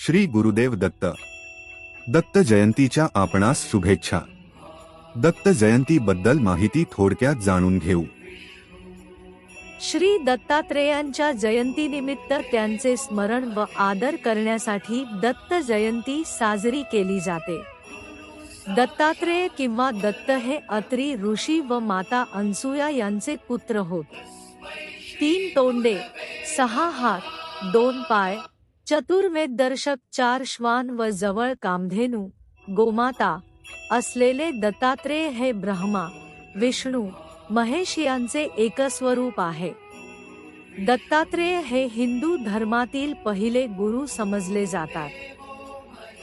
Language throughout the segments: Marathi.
श्री गुरुदेव दत्त. दत्त जयंतीच्या आपणास शुभेच्छा. दत्त जयंती बद्दल माहिती थोडक्यात जाणून घेऊ. श्री दत्तात्रेयांच्या जयंतीनिमित्त त्यांचे स्मरण व आदर करण्यासाठी दत्त जयंती साजरी केली जाते. दत्तात्रेय किंवा दत्त हे अत्री ऋषी व माता अनसूया यांचे पुत्र होत. 3 तोंडे, 6 हात, 2 पाय, चतुर्वेददर्शक 4 श्वान व जवळ कामधेनू, गोमाता असलेले दत्तात्रेय हे ब्रह्मा, विष्णू, महेश यांचे एकस्वरूप आहे. दत्तात्रेय हे हिंदू धर्मातील पहिले गुरु समजले जातात.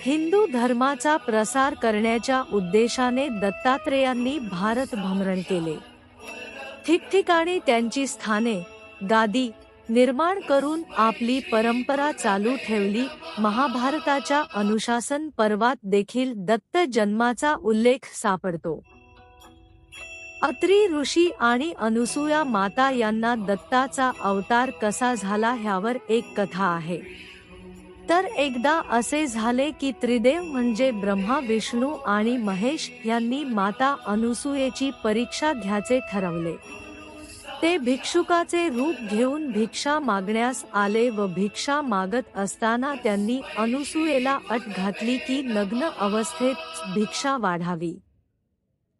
हिंदू धर्माचा प्रसार करण्याच्या उद्देशाने दत्तात्रेयांनी भारत भ्रमण केले. ठिकठिकाणी त्यांची स्थाने, गादी निर्माण करून आपली परंपरा चालू ठेवली. महाभारताच्या अनुशासन पर्वात देखील दत्त जन्माचा उल्लेख सापडतो. अत्री ऋषी आणि अनुसूया माता यांना दत्ताचा अवतार कसा झाला ह्यावर एक कथा आहे. तर एकदा असे झाले की त्रिदेव म्हणजे ब्रह्मा, विष्णू आणि महेश यांनी माता अनुसूयेची परीक्षा घ्यायचे ठरवले. ते भिक्षुकाचे रूप घेऊन भिक्षा मागण्यास आले व भिक्षा मागत असताना त्यांनी अनुसूयेला अट घातली की नग्न अवस्थेत भिक्षा वाढावी.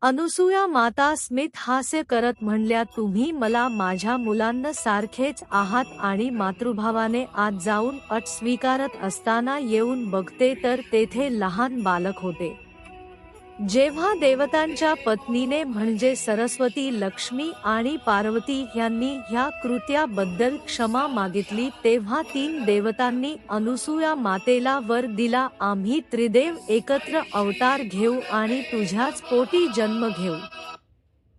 अनुसूया माता स्मित हास्य करत म्हणल्या, तुम्ही मला माझ्या मुलांना सारखेच आहात आणि मातृभावाने आत जाऊन अट स्वीकारत असताना येऊन बघते तर तेथे लहान बालक होते. जेव्हा देवतांच्या पत्नीने म्हणजे सरस्वती, लक्ष्मी आणि पार्वती यांनी ह्या कृत्याबद्दल क्षमा मागितली तेव्हा 3 देवतांनी अनुसूया मातेला वर दिला, आम्ही त्रिदेव एकत्र अवतार घेऊ आणि तुझ्याच पोटी जन्म घेऊ.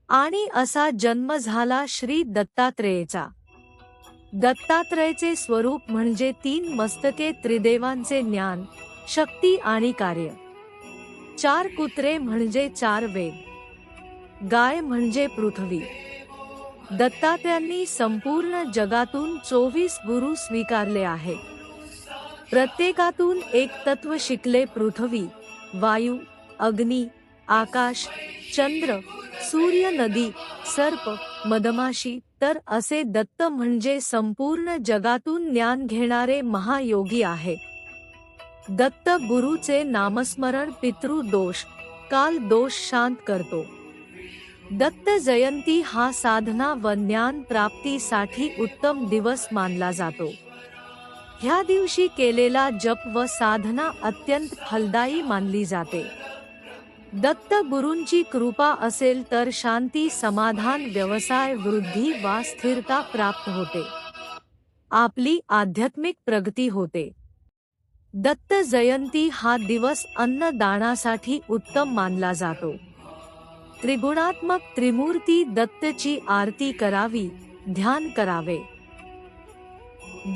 आणि असा जन्म झाला श्री दत्तात्रेयाचा. दत्तात्रेयाचे स्वरूप म्हणजे 3 मस्तके, त्रिदेवांचे ज्ञान, शक्ती आणि कार्य. 4 कुत्रे म्हणजे 4 वेद, गाय म्हणजे पृथ्वी. दत्तात्रेयांनी संपूर्ण जगातून 24 गुरु स्वीकारले आहेत. प्रत्येकातून एक तत्व शिकले. पृथ्वी, वायू, अग्नी, आकाश, चंद्र, सूर्य, नदी, सर्प, मधमाशी. तर असे दत्त म्हणजे संपूर्ण जगातून ज्ञान घेणारे महायोगी आहेत. दत्त गुरुचे नामस्मरण पितृ दोष, काल दोष शांत करतो. दत्त जयंती हा साधना व ज्ञान प्राप्तीसाठी उत्तम दिवस मानला जातो. ह्या दिवशी केलेला जप व साधना अत्यंत फलदायी मानली जाते. दत्त गुरूंची कृपा असेल तर शांती, समाधान, व्यवसाय वृद्धी वा स्थिरता प्राप्त होते. आपली आध्यात्मिक प्रगती होते. दत्त जयंती हा दिवस अन्नदानासाठी उत्तम मानला जातो. त्रिगुणात्मक त्रिमूर्ती दत्तची आरती करावी, ध्यान करावे.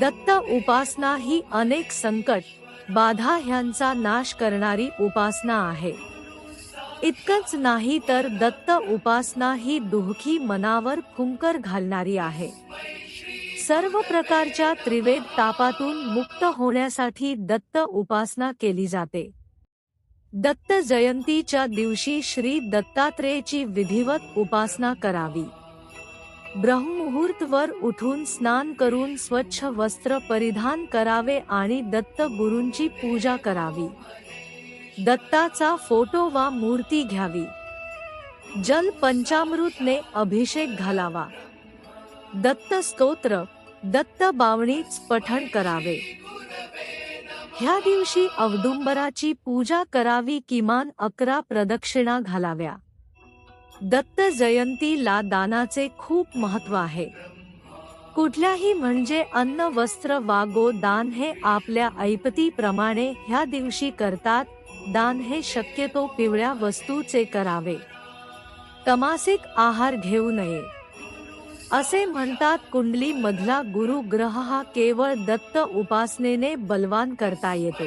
दत्त उपासना ही अनेक संकट, बाधा ह्यांचा नाश करणारी उपासना आहे. इतकंच नाही तर दत्त उपासना ही दुःखी मनावर फुंकर घालणारी आहे. सर्व प्रकारच्या त्रिवेद तापातून मुक्त होण्यासाठी दत्त उपासना केली जाते. दत्त जयंतीच्या दिवशी श्री दत्तात्रेयाची विधिवत उपासना करावी. ब्रह्ममुहूर्तवर उठून स्नान करून स्वच्छ वस्त्र परिधान करावे आणि दत्त गुरूंची पूजा करावी. दत्ताचा फोटो वा मूर्ती घ्यावी. जल पंचामृतने अभिषेक घालावा. दत्त स्तोत्र, दत्त बावणीच पठण करावे. ह्या दिवशी औदुंबराची पूजा करावी. किमान 11 प्रदक्षिणा घालाव्या. दत्त जयंतीला दानाचे खूप महत्त्व आहे. कुठल्याही म्हणजे अन्न, वस्त्र वा गो दान हे आपल्या ऐपतीप्रमाणे ह्या दिवशी करतात. दान हे शक्यतो पिवळ्या वस्तूचे करावे. तमासिक आहार घेऊ नये. असे म्हणतात कुंडली मधला गुरु ग्रह हा केवळ दत्त उपासनेने बलवान करता येतो.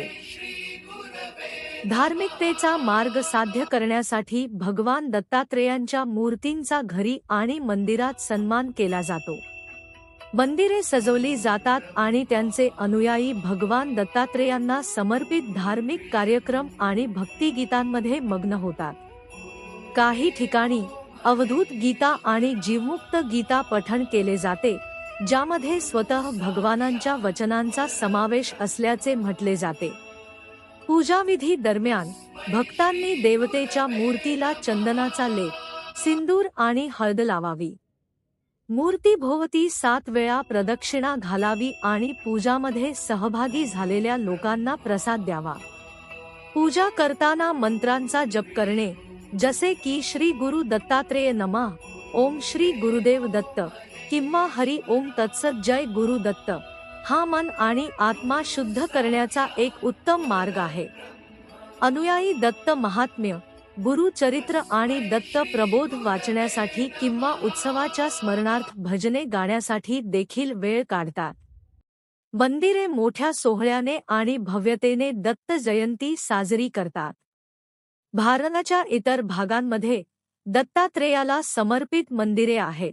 धार्मिकतेचा मार्ग साध्य करण्यासाठी भगवान दत्तात्रेयांच्या मूर्तींचा घरी आणि मंदिरात सन्मान केला जातो. मंदिरे सजवली जातात आणि त्यांचे अनुयायी भगवान दत्तात्रेयांना समर्पित धार्मिक कार्यक्रम आणि भक्तिगीतांमध्ये मग्न होतात. काही ठिकाणी अवधूत गीता आणि जीवमुक्त गीता पठण केले जाते, ज्यामध्ये स्वतः भगवानांच्या वचनांचा समावेश असल्याचे म्हटले जाते. पूजाविधी दरम्यान भक्तांनी देवतेच्या मूर्तीला चंदनाचा लेप, सिंदूर आणि हळद लावावी. मूर्तीभोवती 7 वेळा प्रदक्षिणा घालावी आणि पूजामध्ये सहभागी झालेल्या लोकांना प्रसाद द्यावा. पूजा करताना मंत्रांचा जप करणे, जसे की श्री गुरु दत्तात्रेय नमः, ओम श्री गुरुदेव दत्त किंवा हरी ओम तत्सत जय गुरु दत्त, हा मन आणि आत्मा शुद्ध करण्याचा एक उत्तम मार्ग आहे. अनुयायी दत्त महात्म्य, गुरुचरित्र आणि दत्त प्रबोध वाचण्यासाठी किंवा उत्सवाच्या स्मरणार्थ भजने गाण्यासाठी देखील वेळ काढतात. मंदिरे मोठ्या सोहळ्याने आणि भव्यतेने दत्त जयंती साजरी करतात. भारताच्या इतर भागांमध्ये दत्तात्रेयाला समर्पित मंदिरे आहेत.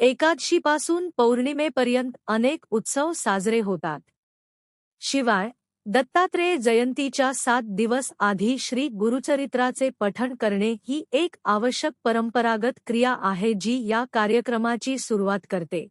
एकादशीपासून पौर्णिमेपर्यंत अनेक उत्सव साजरे होतात. शिवाय दत्तात्रेय जयंतीच्या 7 दिवस आधी श्री गुरुचरित्राचे पठण करणे ही एक आवश्यक परंपरागत क्रिया आहे जी या कार्यक्रमाची सुरुवात करते.